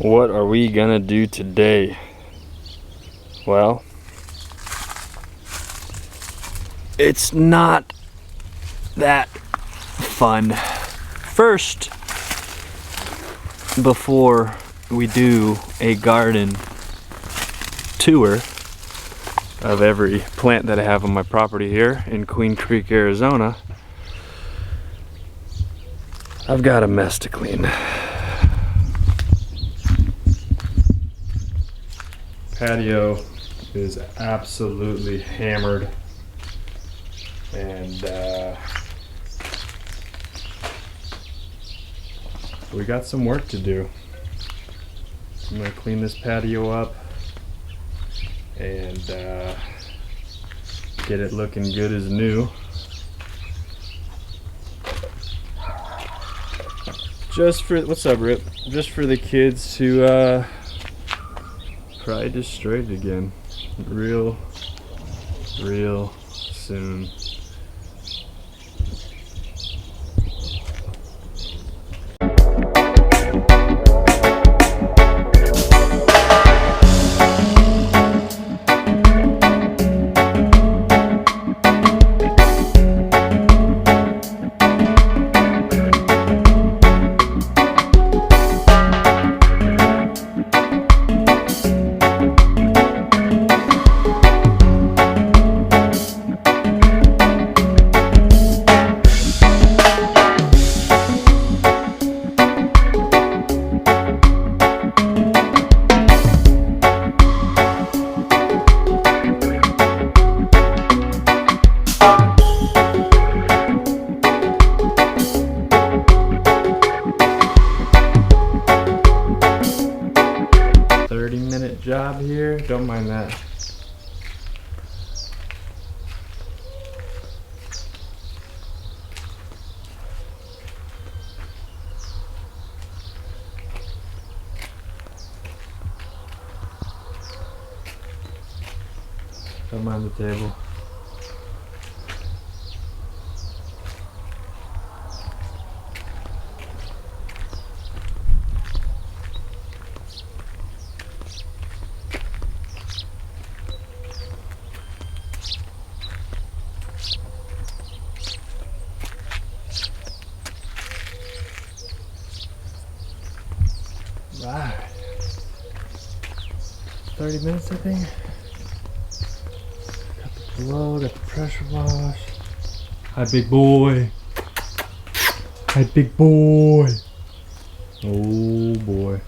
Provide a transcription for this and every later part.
What are we gonna do today? Well, it's not that fun. First, before we do a garden tour of every plant that I have on my property here in Queen Creek, Arizona, I've got a mess to clean. Patio is absolutely hammered, and we got some work to do. I'm gonna clean this patio up and get it looking good as new. Just for, what's up, Rip? Just for the kids to probably destroy it again real soon. Job here, don't mind that. Don't mind the table. Right. 30 minutes, I think. Got the blow, got the pressure wash. Hi, big boy. Hi, big boy. Oh boy.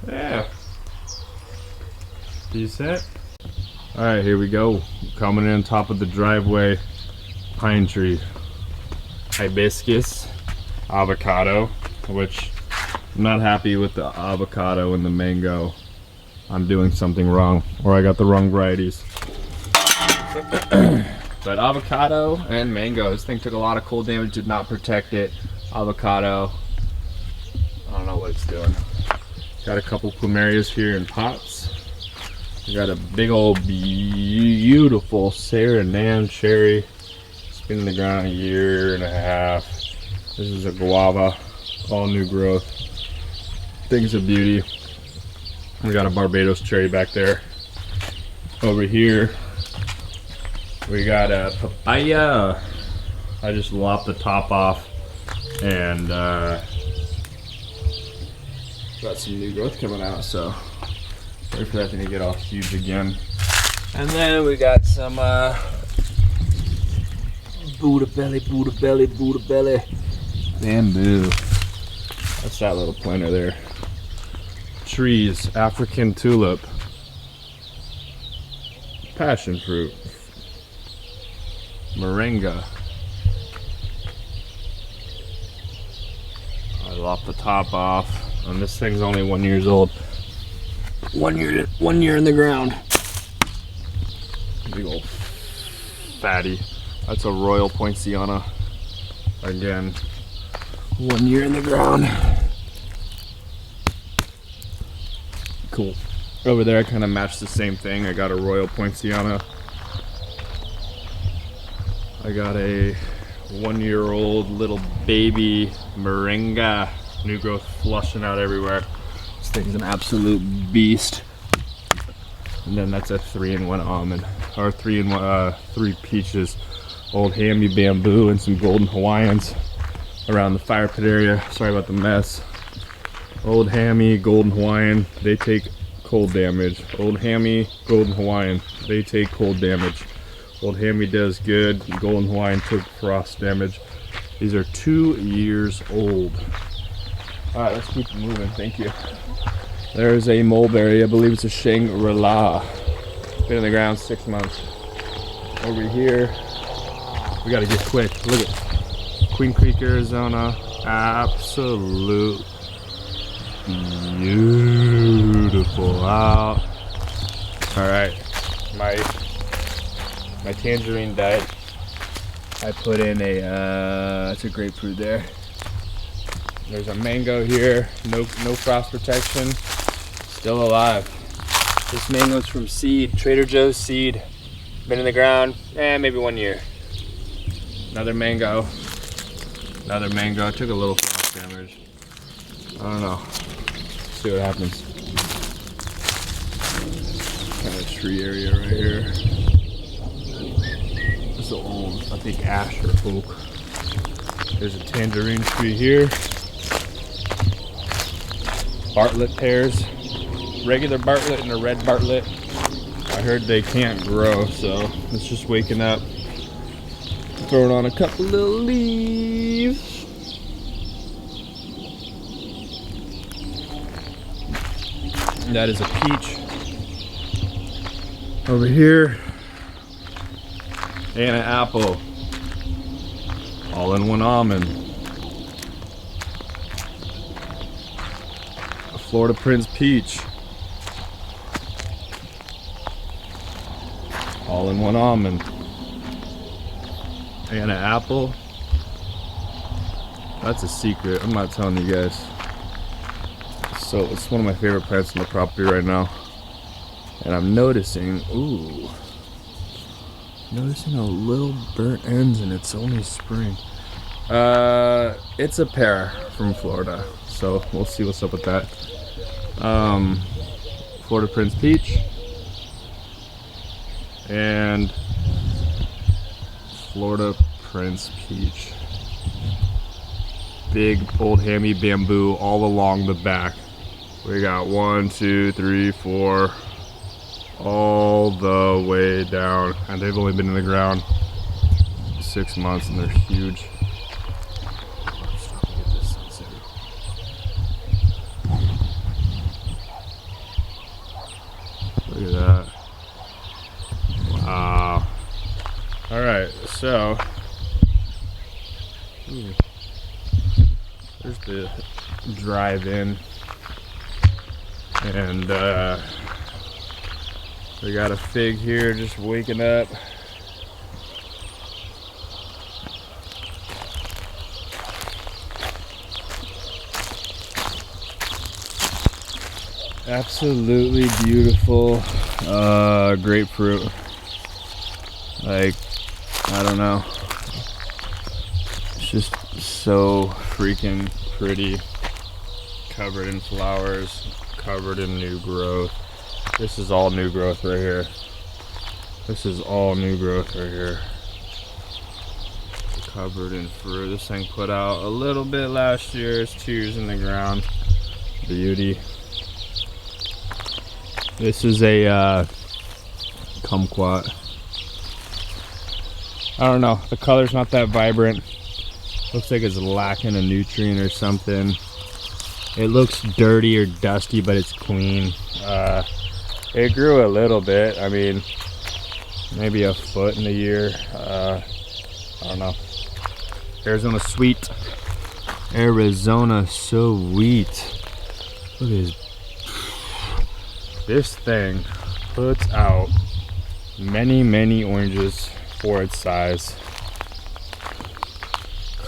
Yeah. Decent. Alright, here we go. Coming in on top of the driveway. Pine tree. Hibiscus. Avocado, which I'm not happy with the avocado and the mango. I'm doing something wrong, or I got the wrong varieties. But avocado and mango, this thing took a lot of cold damage, did not protect it. Avocado, I don't know what it's doing. Got a couple plumerias here in pots. We got a big old beautiful Saranam cherry. It's been in the ground a year and a half. This is a guava, all new growth. Thing's a beauty. We got a Barbados cherry back there. Over here, we got a papaya. I just lopped the top off and got some new growth coming out, so wait for that thing to get all huge again. And then we got some Buddha belly bamboo. That's that little planter there. Trees, African tulip, passion fruit, moringa. I lopped the top off, and this thing's only 1 year old. 1 year in the ground. Big old fatty. That's a Royal Poinciana. Again, 1 year in the ground. Cool. Over there I kind of matched the same thing. I got a Royal Poinciana. I got a 1 year old little baby moringa. New growth flushing out everywhere. This thing's an absolute beast. And then that's a 3-in-1 almond, or 3 peaches, old hammy bamboo, and some golden Hawaiians around the fire pit area. Sorry about the mess. Old hammy, golden Hawaiian, they take cold damage. Old hammy, golden Hawaiian, they take cold damage. Old hammy does good. Golden Hawaiian took frost damage. These are 2 years old. All right, let's keep moving. Thank you. There's a mulberry. I believe it's a Shangri-La. Been in the ground 6 months. Over here, we gotta get quick. Look at Queen Creek, Arizona. Absolute beautiful out. All right, my tangerine diet. I put in it's a grapefruit there. There's a mango here. No frost protection. Still alive. This mango's from seed, Trader Joe's seed. Been in the ground, maybe 1 year. Another mango. Another mango. Took a little frost damage. I don't know. See what happens. Kind of tree area right here. This is old, I think ash or oak. There's a tangerine tree here. Bartlett pears. Regular Bartlett and a red Bartlett. I heard they can't grow, so it's just waking up. Throwing on a couple little leaves. That is a peach. Over here, and an apple. All-in-one almond. A Florida Prince peach. All-in-one almond. And an apple. That's a secret. I'm not telling you guys. So it's one of my favorite plants on the property right now. And I'm noticing, noticing a little burnt ends, and it's only spring. It's a pear from Florida. So we'll see what's up with that. Florida Prince peach. And Florida Prince peach. Big old hammy bamboo all along the back. We got 1, 2, 3, 4, all the way down, and they've only been in the ground 6 months, and they're huge. Look at that. Wow. All right, so there's the drive-in, and we got a fig here just waking up. Absolutely beautiful grapefruit. Like, I don't know. It's just so freaking pretty. Covered in flowers, covered in new growth. This is all new growth right here. This is all new growth right here. Covered in fruit. This thing put out a little bit last year. It's 2 years in the ground. Beauty. This is a kumquat. I don't know. The color's not that vibrant. Looks like it's lacking a nutrient or something. It looks dirty or dusty, but it's clean. It grew a little bit. I mean, maybe a foot in a year. I don't know. Arizona sweet. Arizona sweet. Look at this. This thing puts out many, many oranges for its size.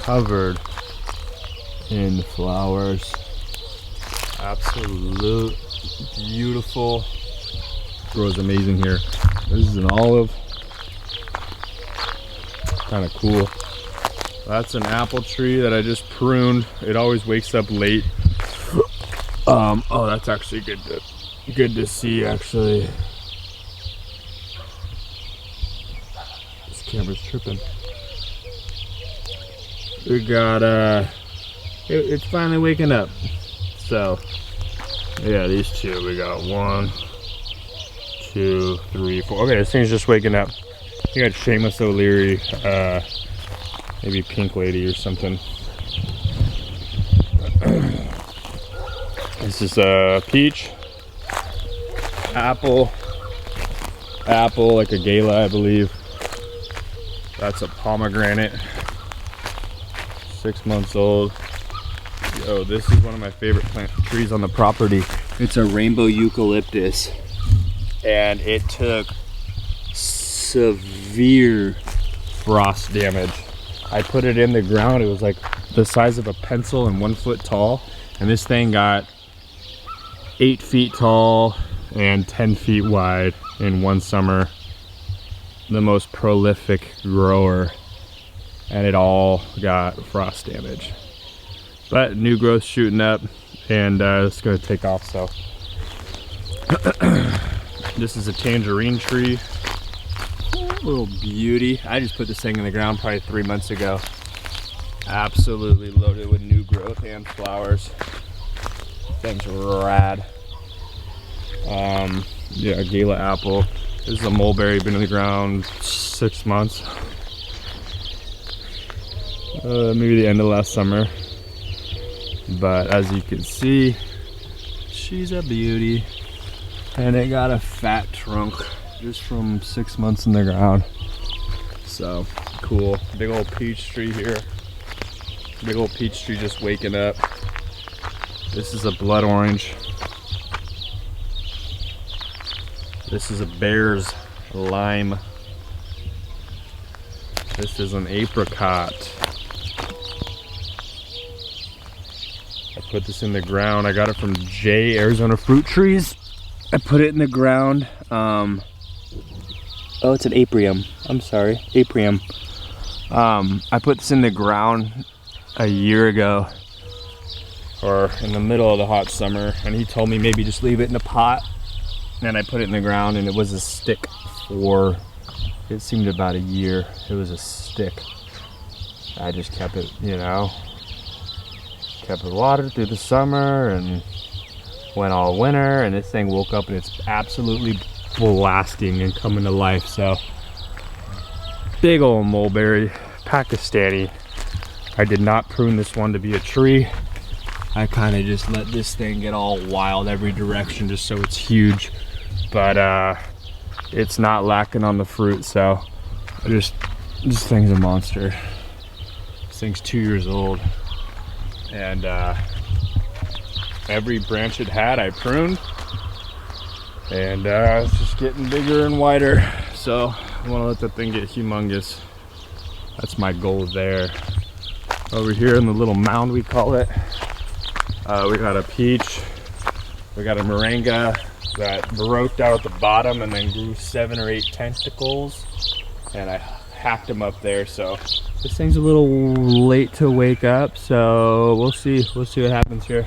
Covered in flowers. Absolute beautiful. Grows amazing here. This is an olive. Kind of cool. That's an apple tree that I just pruned. It always wakes up late. Oh, that's actually good to see, actually. This camera's tripping. We got, it's finally waking up. So, yeah, these two, we got 1, 2, 3, 4. Okay, this thing's just waking up. You got Seamus O'Leary, maybe Pink Lady or something. This is peach, apple, like a gala, I believe. That's a pomegranate, 6 months old. Yo, this is one of my favorite trees on the property. It's a rainbow eucalyptus, and it took severe frost damage. I put it in the ground. It was like the size of a pencil and 1 foot tall, and this thing got 8 feet tall and 10 feet wide in one summer. The most prolific grower, and it all got frost damage. But new growth shooting up, and it's gonna take off. So this is a tangerine tree, little beauty. I just put this thing in the ground probably 3 months ago. Absolutely loaded with new growth and flowers. Thing's rad. Yeah, gala apple. This is a mulberry, been in the ground 6 months. Maybe the end of last summer. But as you can see, she's a beauty. And it got a fat trunk just from 6 months in the ground. So cool. Big old peach tree here. Big old peach tree just waking up. This is a blood orange. This is a Bear's lime. This is an apricot. I put this in the ground. I got it from J Arizona Fruit Trees. I put it in the ground. Oh, it's an aprium. I'm sorry, aprium. I put this in the ground a year ago, or in the middle of the hot summer, and he told me maybe just leave it in a pot. And I put it in the ground, and it was a stick for, it seemed about a year. It was a stick. I just kept it, you know, kept it watered through the summer and went all winter, and this thing woke up and it's absolutely blasting and coming to life. So big old mulberry, Pakistani. I did not prune this one to be a tree. I kind of just let this thing get all wild every direction just so it's huge. But it's not lacking on the fruit, so this thing's a monster. This thing's 2 years old, and every branch it had I pruned, and it's just getting bigger and wider. So I want to let that thing get humongous. That's my goal there. Over here in the little mound, we call it, we got a peach, we got a moringa that broke out at the bottom and then grew 7 or 8 tentacles, and I hacked them up there. So this thing's a little late to wake up, so we'll see what happens here.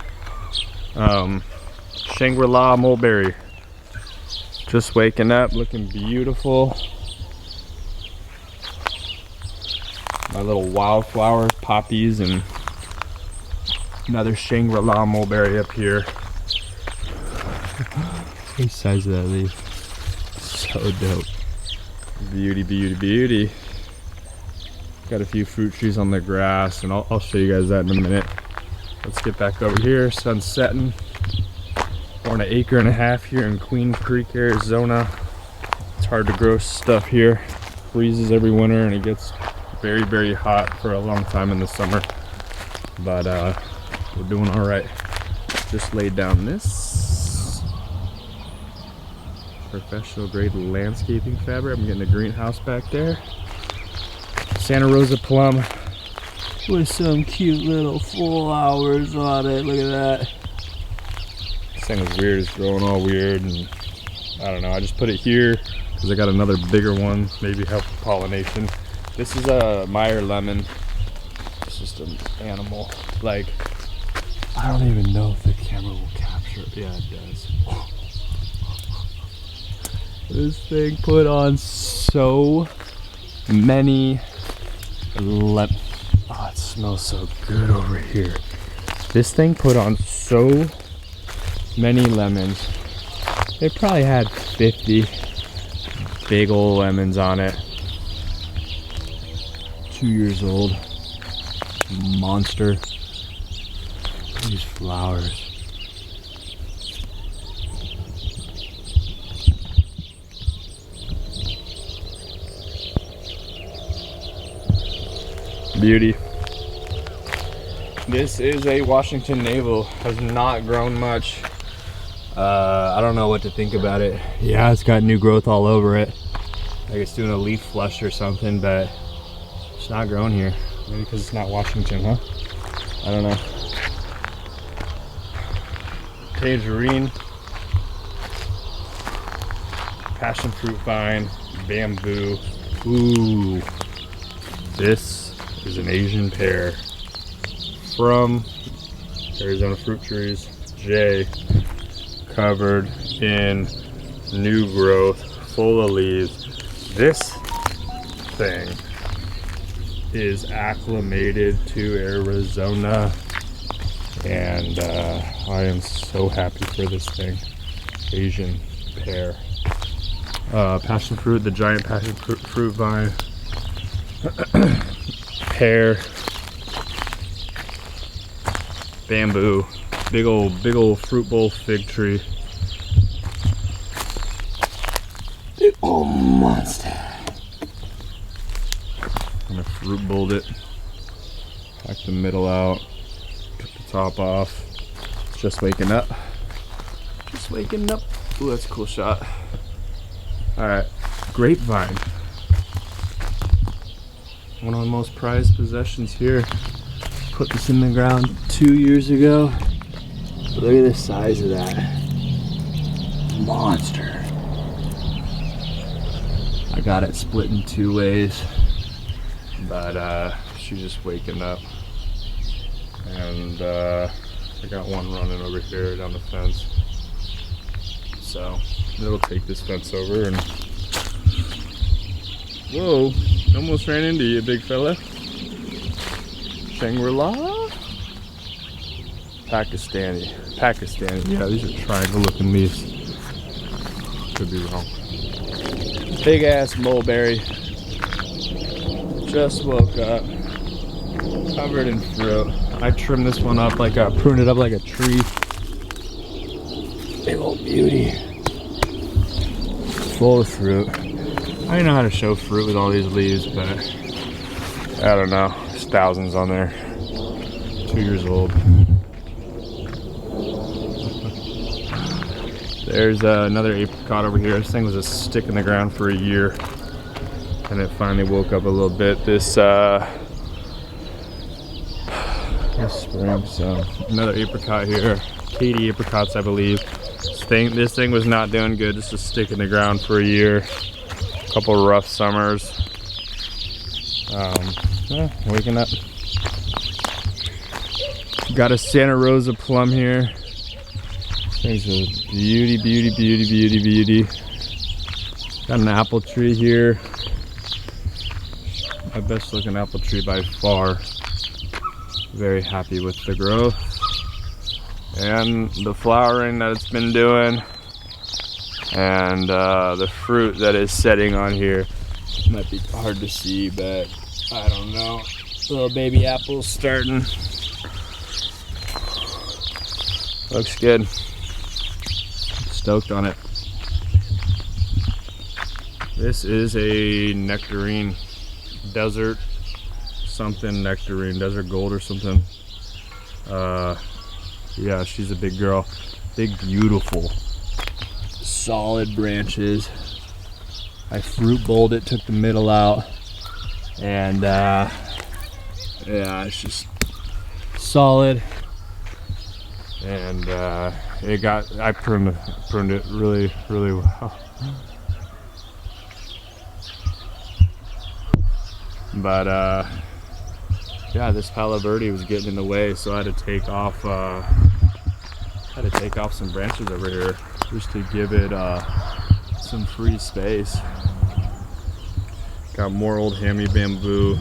Shangri-La mulberry, just waking up, looking beautiful. My little wildflowers, poppies, and another Shangri-La mulberry up here. The size of that leaf, so dope. Beauty, beauty, beauty. Got a few fruit trees on the grass, and I'll show you guys that in a minute. Let's get back over here. Sun's setting. We're on 1.5 acres here in Queen Creek, Arizona. It's hard to grow stuff here. Freezes every winter, and it gets very, very hot for a long time in the summer. But we're doing all right. Just laid down this professional grade landscaping fabric. I'm getting a greenhouse back there. Santa Rosa plum with some cute little flowers on it. Look at that. This thing is weird. It's growing all weird, and I don't know. I just put it here because I got another bigger one. Maybe help with pollination. This is a Meyer lemon. It's just an animal. Like, I don't even know if the camera will capture. Yeah, it does. This thing put on so many oh, it smells so good over here. This thing put on so many lemons. It probably had 50 big old lemons on it. 2 years old. Monster. These flowers. Beauty. This is a Washington navel. Has not grown much. I don't know what to think about it. Yeah, it's got new growth all over it. Like it's doing a leaf flush or something, but it's not grown here. Maybe because it's not Washington, huh? I don't know. Tangerine, passion fruit vine, bamboo. Ooh, this is an Asian pear from Arizona Fruit Trees. J, covered in new growth, full of leaves. This thing is acclimated to Arizona, and I am so happy for this thing. Asian pear. Passion fruit, the giant passion fruit vine. Pear. Bamboo. Big old fruit bowl fig tree. Big old monster. I'm gonna fruit bowl it. Pack the middle out. Took the top off. It's just waking up. Just waking up. Ooh, that's a cool shot. Alright. Grapevine. One of my most prized possessions here. Put this in the ground 2 years ago. But look at the size of that. Monster. I got it split in 2 ways. But she's just waking up. And I got one running over here down the fence. So it'll take this fence over and whoa, almost ran into you, big fella. Shangri-La? Pakistani. Yeah, these are triangle looking leaves. Could be wrong. Big ass mulberry. Just woke up. Covered in fruit. I trimmed this one up like pruned it up like a tree. Big old beauty. Full of fruit. I don't know how to show fruit with all these leaves, but I don't know. There's thousands on there. 2 years old. There's another apricot over here. This thing was a stick in the ground for a year, and it finally woke up a little bit this spring. So another apricot here. Katy apricots, I believe. This thing was not doing good. Just a stick in the ground for a year. A couple rough summers. Yeah, waking up. Got a Santa Rosa plum here. Things a beauty. Got an apple tree here. My best looking apple tree by far. Very happy with the growth and the flowering that it's been doing, and the fruit that is setting on here. Might be hard to see, but I don't know. Little baby apples starting. Looks good. Stoked on it. This is a nectarine. Desert something nectarine. Desert gold or something. Yeah, she's a big girl. Big, beautiful, solid branches. I fruit bowled it, took the middle out, and yeah, it's just solid. And I pruned it really well. But yeah, this Palo Verde was getting in the way, so I had to take off Had to take off some branches over here just to give it some free space. Got more old hammy bamboo.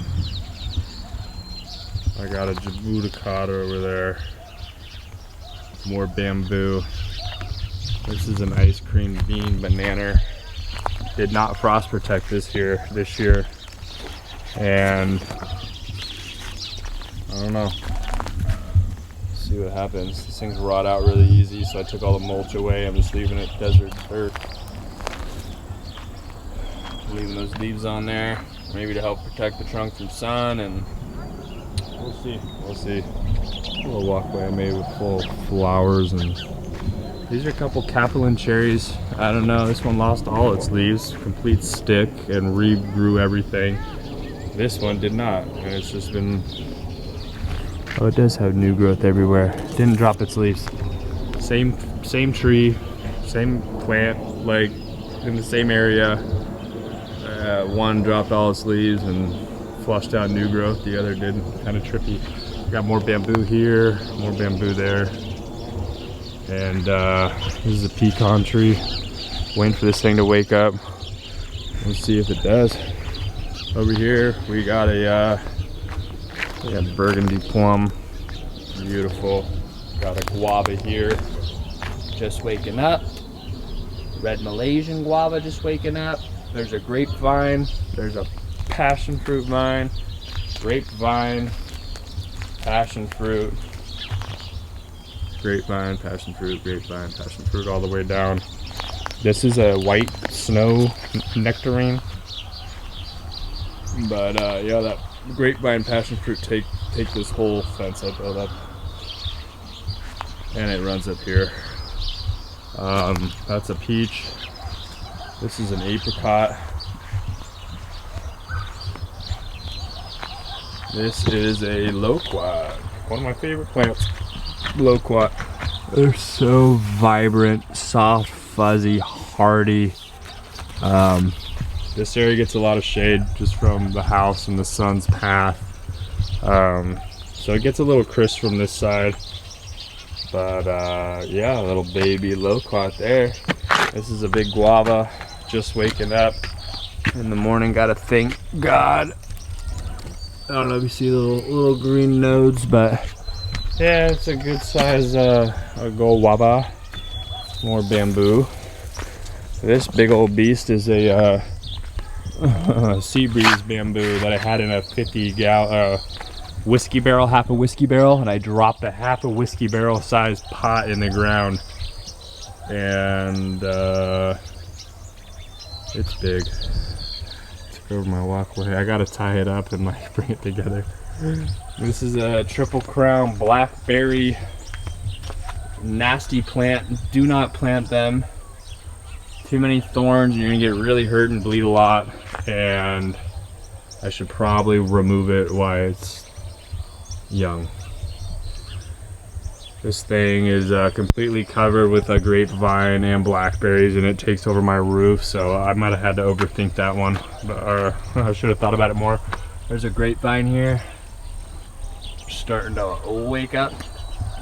I got a jabuticata over there. More bamboo. This is an ice cream bean banana. Did not frost protect this year, and I don't know. See what happens. These things rot out really easy, so I took all the mulch away. I'm just leaving it desert dirt. Leaving those leaves on there, maybe to help protect the trunk from sun, and we'll see. We'll see. A little walkway I made with full flowers, and these are a couple Capulin cherries. I don't know. This one lost all its leaves, complete stick, and regrew everything. This one did not, and it's just been. Oh, it does have new growth everywhere. Didn't drop its leaves. Same tree, same plant, like in the same area. One dropped all its leaves and flushed out new growth. The other didn't. Kind of trippy. Got more bamboo here, more bamboo there. And this is a pecan tree. Waiting for this thing to wake up. Let's see if it does. Over here we got a burgundy plum. Beautiful. Got a guava here, just waking up. Red Malaysian guava just waking up. There's a grapevine. There's a passion fruit vine. Grapevine. Passion fruit. Grapevine, passion fruit, grapevine, passion fruit, all the way down. This is a white snow nectarine. But yeah, that grapevine, passion fruit take this whole fence I built up. And it runs up here. That's a peach. This is an apricot. This is a loquat, one of my favorite plants. Loquat. They're so vibrant, soft, fuzzy, hardy. This area gets a lot of shade just from the house and the sun's path. So it gets a little crisp from this side. But yeah, a little baby loquat there. This is a big guava, just waking up in the morning. Gotta thank God. I don't know if you see the little green nodes, but yeah, it's a good size guava. More bamboo. This big old beast is a sea breeze bamboo that I had in a 50-gallon whiskey barrel, half a whiskey barrel, and I dropped a half a whiskey barrel sized pot in the ground, and it's big. Took over my walkway. I gotta tie it up and like bring it together. This is a triple crown blackberry, nasty plant. Do not plant them. Too many thorns and you're gonna get really hurt and bleed a lot, and I should probably remove it while it's young. This thing is completely covered with a grapevine and blackberries, and it takes over my roof, so I might have had to overthink that one, or I should have thought about it more. There's a grapevine here, starting to wake up.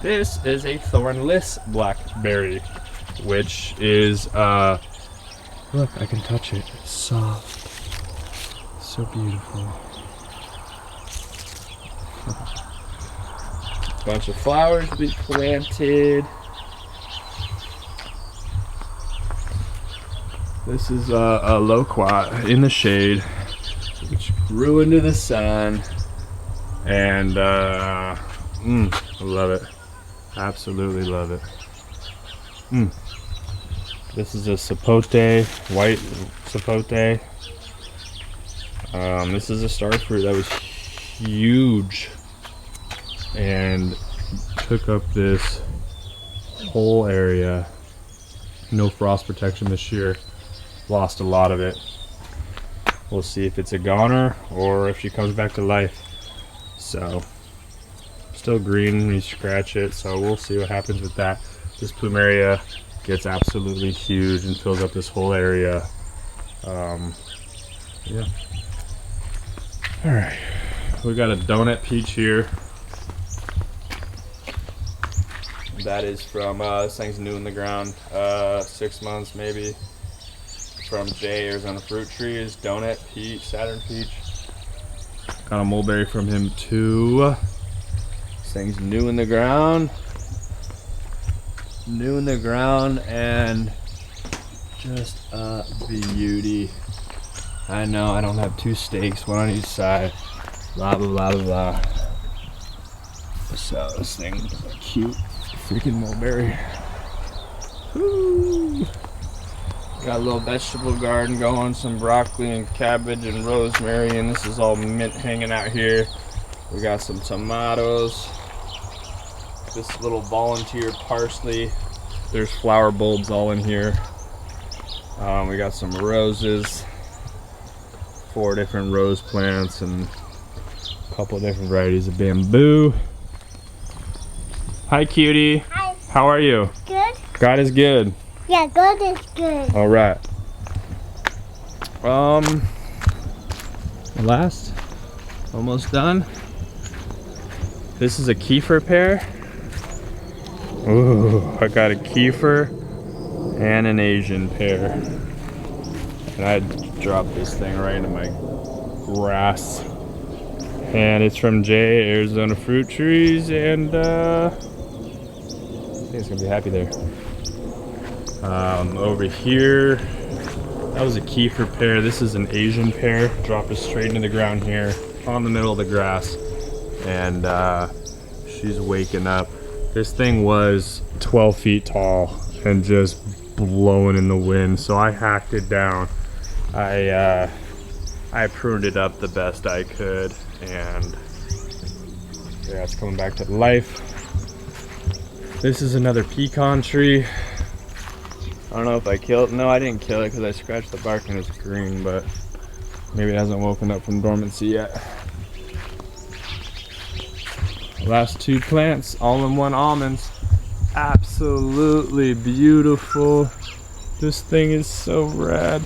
This is a thornless blackberry, which is look, I can touch it. It's soft, so beautiful. Bunch of flowers we planted. This is a loquat in the shade, which grew into the sun, and I love it. Absolutely love it. This is a sapote, white sapote. This is a star fruit that was huge and took up this whole area. No frost protection this year. Lost a lot of it. We'll see if it's a goner or if she comes back to life. So still green when you scratch it, so we'll see what happens with that. This plumeria gets absolutely huge and fills up this whole area. Yeah. All right, we got a donut peach here. That is from, this thing's new in the ground, 6 months maybe. From Jay, Arizona Fruit Trees, Donut Peach, Saturn Peach. Got a mulberry from him too. This thing's new in the ground. New in the ground and just a beauty. I know I don't have 2 stakes, one on each side. Blah, blah, blah, blah, blah. So this thing is a cute freaking mulberry. Woo. Got a little vegetable garden going, some broccoli and cabbage and rosemary, and this is all mint hanging out here. We got some tomatoes. This little volunteer parsley. There's flower bulbs all in here. We got some roses. 4 different rose plants and a couple different varieties of bamboo. Hi, cutie. Hi. How are you? Good. God is good. Yeah, God is good. All right. Last. Almost done. This is a kefir pear. Ooh, I got a kefir and an Asian pear. And I dropped this thing right into my grass. And it's from Jay, Arizona Fruit Trees, and I think it's gonna be happy there. Over here, that was a kefir pear. This is an Asian pear. Dropped it straight into the ground here on the middle of the grass. And she's waking up. This thing was 12 feet tall and just blowing in the wind, so I hacked it down. I pruned it up the best I could, and yeah, it's coming back to life. This is another pecan tree. I don't know if I killed it. No, I didn't kill it because I scratched the bark and it's green, but maybe it hasn't woken up from dormancy yet. Last 2 plants, all-in-one almonds. Absolutely beautiful. This thing is so rad.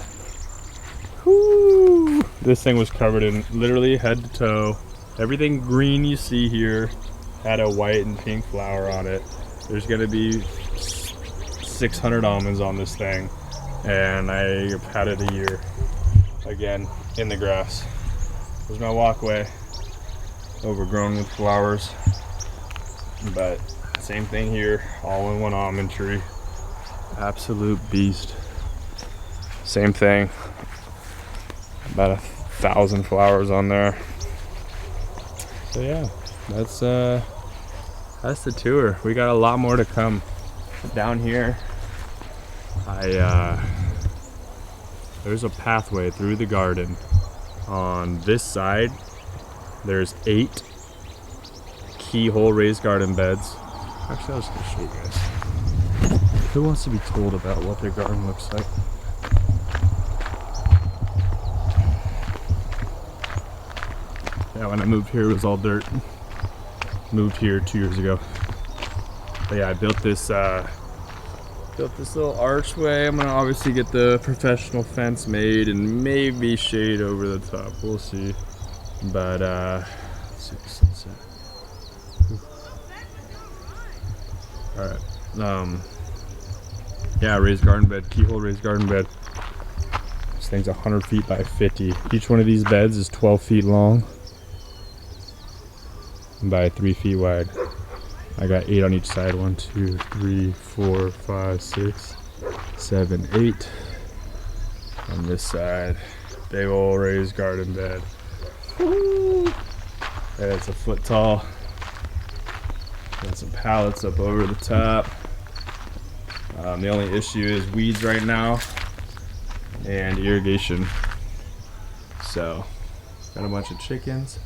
Woo. This thing was covered in literally head to toe. Everything green you see here had a white and pink flower on it. There's gonna be 600 almonds on this thing, and I've had it a year. Again, in the grass. There's my walkway, overgrown with flowers, but same thing here, all in one almond tree. Absolute beast. Same thing, about 1,000 flowers on there. So yeah, that's the tour. We got a lot more to come. Down here, there's a pathway through the garden. On this side, there's 8 keyhole raised garden beds. Actually, I was gonna show you guys. Who wants to be told about what their garden looks like? Yeah, when I moved here, it was all dirt. Moved here 2 years ago. But yeah, I built this little archway. I'm gonna obviously get the professional fence made and maybe shade over the top. We'll see. But let's see the sunset. All right. Yeah, raised garden bed, keyhole raised garden bed. This thing's 100 feet by 50. Each one of these beds is 12 feet long by 3 feet wide. I got 8 on each side. 1, 2, 3, 4, 5, 6, 7, 8. On this side, big old raised garden bed. Woo! And it's a foot tall. Got some pallets up over the top. The only issue is weeds right now and irrigation. So, got a bunch of chickens.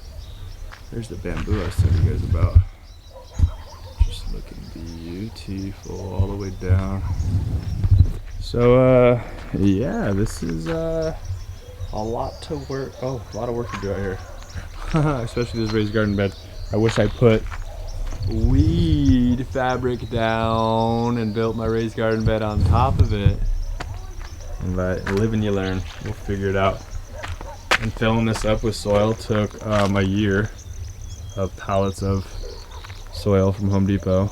There's the bamboo I was telling you guys about. Just looking beautiful all the way down. So, yeah, this is a lot to work. Oh, a lot of work to do out here. Especially this raised garden bed. I wish I put weed fabric down and built my raised garden bed on top of it. But live and you learn. We'll figure it out. And filling this up with soil took a year of pallets of soil from Home Depot.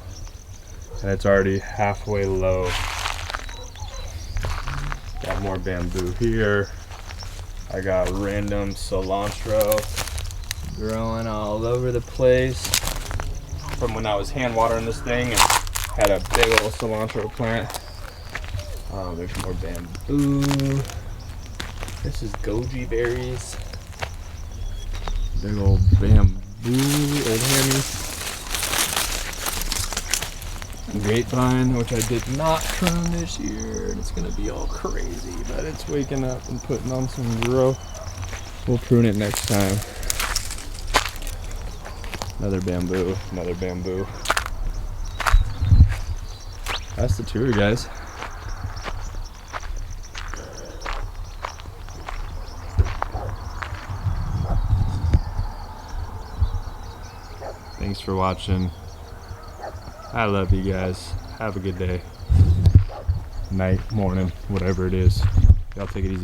and it's already halfway low. Got more bamboo here. I got random cilantro growing all over the place from when I was hand watering this thing and had a big old cilantro plant. There's more bamboo. This is goji berries. Big old bamboo, old hammy. Grapevine, which I did not prune this year, and it's gonna be all crazy, but it's waking up and putting on some growth. We'll prune it next time. Another bamboo, another bamboo. That's the tour, guys. Thanks for watching. I love you guys. Have a good day. Night, morning, whatever it is. Y'all take it easy.